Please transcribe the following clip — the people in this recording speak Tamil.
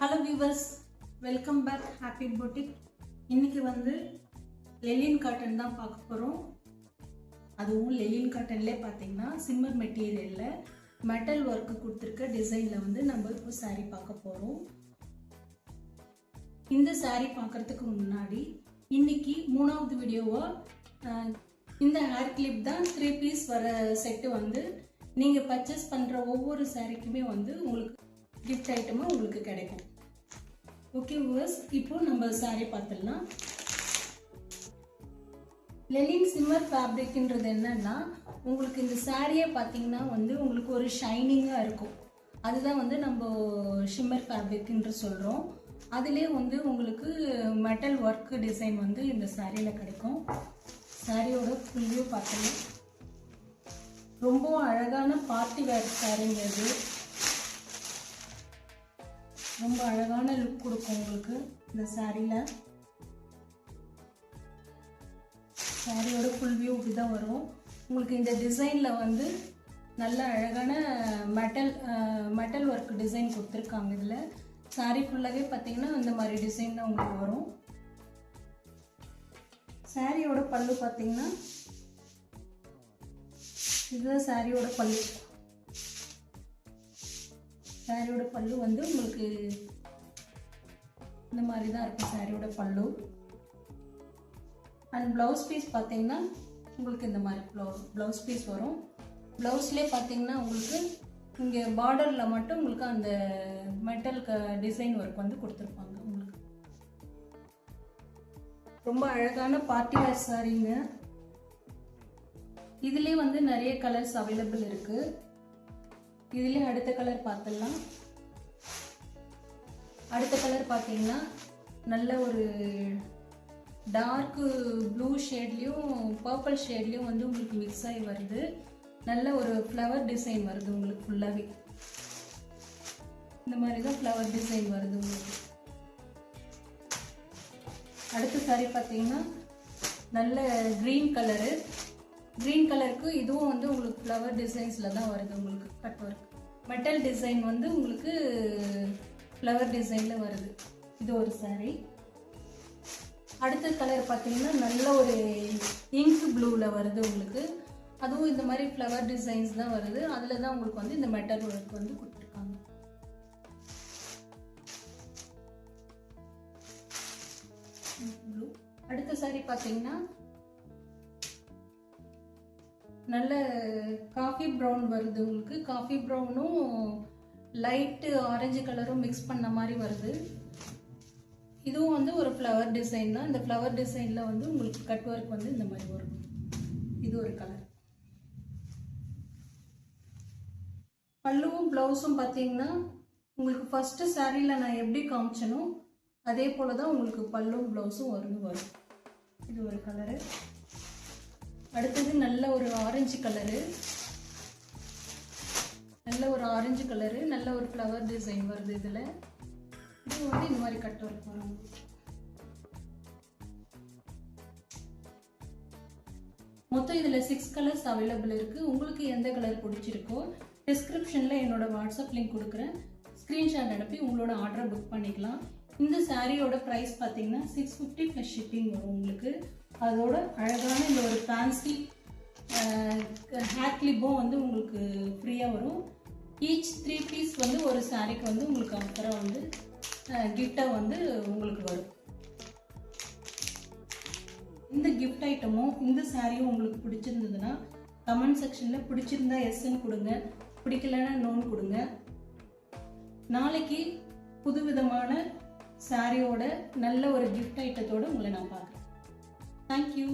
Hello viewers, welcome back happy boutique. இன்னைக்கு லெலின் காட்டன் தான் பார்க்க போகிறோம். அதுவும் லெலின் காட்டன்லேயே பார்த்தீங்கன்னா சிம்மர் மெட்டீரியலில் மெட்டல் ஒர்க்கு கொடுத்துருக்க டிசைனில் நம்ம இப்போ saree பார்க்க போகிறோம். இந்த saree பார்க்குறதுக்கு முன்னாடி இன்னைக்கு மூணாவது வீடியோவாக இந்த ஹேர் கிளிப் தான் 3 பீஸ் வர செட்டு நீங்கள் பர்ச்சேஸ் பண்ணுற ஒவ்வொரு சாரீக்குமே உங்களுக்கு கிஃப்ட் ஐட்டமும் உங்களுக்கு கிடைக்கும். ஓகே வியூவர்ஸ், இப்போ நம்ம saree பார்த்துடலாம். லெனின் சிம்மர் ஃபேப்ரிக்ன்றது என்னன்னா, உங்களுக்கு இந்த சாரியே பார்த்தீங்கன்னா உங்களுக்கு ஒரு ஷைனிங்காக இருக்கும். அதுதான் நம்ம ஷிம்மர் ஃபேப்ரிக்ன்ற சொல்கிறோம். அதுலேயே உங்களுக்கு மெட்டல் ஒர்க் டிசைன் இந்த சாரியில் கிடைக்கும். சாரியோட ஃபுல் வியூ பார்த்தீங்கன்னா ரொம்ப அழகான பார்ட்டி வேர் சாரிங்க. இது ரொம்ப அழகான லுக் கொடுக்கும் உங்களுக்கு இந்த சாரியில். சாரியோட ஃபுல் வியூ இப்படி தான் வரும். உங்களுக்கு இந்த டிசைனில் நல்ல அழகான மெட்டல் ஒர்க் டிசைன் கொடுத்துருக்காங்க. இதில் சாரி ஃபுல்லாகவே பார்த்தீங்கன்னா இந்த மாதிரி டிசைன் தான் உங்களுக்கு வரும். சாரியோட பல்லு பார்த்தீங்கன்னா இதுதான் சாரியோட பல்லு. சாரியோட பல்லு உங்களுக்கு இந்த மாதிரி தான் இருக்கும் சாரியோட பல்லு. அண்ட் ப்ளவுஸ் பீஸ் பார்த்தீங்கன்னா உங்களுக்கு இந்த மாதிரி ப்ளவுஸ் பீஸ் வரும். ப்ளவுஸ்லேயே பார்த்தீங்கன்னா உங்களுக்கு இங்கே பார்டரில் மட்டும் உங்களுக்கு அந்த மெட்டல் டிசைன் ஒர்க் கொடுத்துருப்பாங்க. உங்களுக்கு ரொம்ப அழகான பார்ட்டி வேர் சாரீங்க. இதுலேயே நிறைய கலர்ஸ் அவைலபிள் இருக்குது. இதுலேயே அடுத்த கலர் பார்த்துடலாம். அடுத்த கலர் பார்த்தீங்கன்னா நல்ல ஒரு டார்க் ப்ளூ ஷேட்லேயும் பர்பிள் ஷேட்லேயும் உங்களுக்கு மிக்ஸ் ஆகி வருது. நல்ல ஒரு ஃப்ளவர் டிசைன் வருது உங்களுக்கு ஃபுல்லாகவே. இந்த மாதிரி தான் ஃப்ளவர் டிசைன் வருது உங்களுக்கு. அடுத்த சாரி பார்த்தீங்கன்னா நல்ல க்ரீன் கலரு. க்ரீன் கலருக்கு இதுவும் உங்களுக்கு ஃப்ளவர் டிசைன்ஸில் தான் வருது. உங்களுக்கு கட் ஒர்க் மெட்டல் டிசைன் உங்களுக்கு ஃப்ளவர் டிசைனில் வருது. இது ஒரு சாரி. அடுத்த கலர் பார்த்தீங்கன்னா நல்ல ஒரு இங்க் ப்ளூவில் வருது உங்களுக்கு. அதுவும் இந்த மாதிரி ஃப்ளவர் டிசைன்ஸ் தான் வருது. அதில் தான் உங்களுக்கு இந்த மெட்டல் ஒர்க் கொடுத்துருக்காங்க. ப்ளூ. அடுத்த சாரி பார்த்தீங்கன்னா நல்ல காஃபி ப்ரௌன் வருது உங்களுக்கு. காஃபி ப்ரௌனும் லைட்டு ஆரஞ்சு கலரும் மிக்ஸ் பண்ண மாதிரி வருது. இதுவும் ஒரு ஃப்ளவர் டிசைன் தான். இந்த ஃப்ளவர் டிசைனில் உங்களுக்கு கட் ஒர்க் இந்த மாதிரி வரும். இது ஒரு கலர். பல்லுவும் ப்ளவுஸும் பார்த்தீங்கன்னா உங்களுக்கு ஃபஸ்ட்டு சாரியில் நான் எப்படி காமிச்சனோ அதே போல் தான் உங்களுக்கு பல்லுவும் ப்ளவுஸும் வரும். இது ஒரு கலரு. அடுத்தது நல்ல ஒரு ஆரஞ்சு கலரு. நல்ல ஒரு ஆரஞ்சு கலரு, நல்ல ஒரு ஃப்ளவர் டிசைன் வருது. இதில் இது இந்த மாதிரி கட் ஒர்க் வரும். மொத்தம் இதில் 6 கலர்ஸ் அவைலபிள் இருக்குது. உங்களுக்கு எந்த கலர் பிடிச்சிருக்கோ டிஸ்கிரிப்ஷனில் என்னோட வாட்ஸ்அப் லிங்க் கொடுக்குறேன். ஸ்க்ரீன்ஷாட் அனுப்பி உங்களோட ஆர்டரை புக் பண்ணிக்கலாம். இந்த சாரியோட ப்ரைஸ் பார்த்தீங்கன்னா 650 ப்ளஸ் ஷிப்பிங் வரும் உங்களுக்கு. அதோட அழகான இந்த ஒரு ஃபேன்சி ஹேர் கிளிப்பும் உங்களுக்கு ஃப்ரீயாக வரும். ஈச் 3 பீஸ் ஒரு சாரிக்கு உங்களுக்கு ஆஃபராக கிஃப்டாக உங்களுக்கு வரும். இந்த கிஃப்ட் ஐட்டமும் இந்த சாரியும் உங்களுக்கு பிடிச்சிருந்ததுன்னா கமெண்ட் செக்ஷனில் பிடிச்சிருந்தா எஸ்ன்னு கொடுங்க, பிடிக்கலன்னா நோன்னு கொடுங்க. நாளைக்கு புதுவிதமான சாரியோட நல்ல ஒரு கிஃப்ட் ஐட்டத்தோடு உங்களை நான் பார்க்குறேன். Thank you.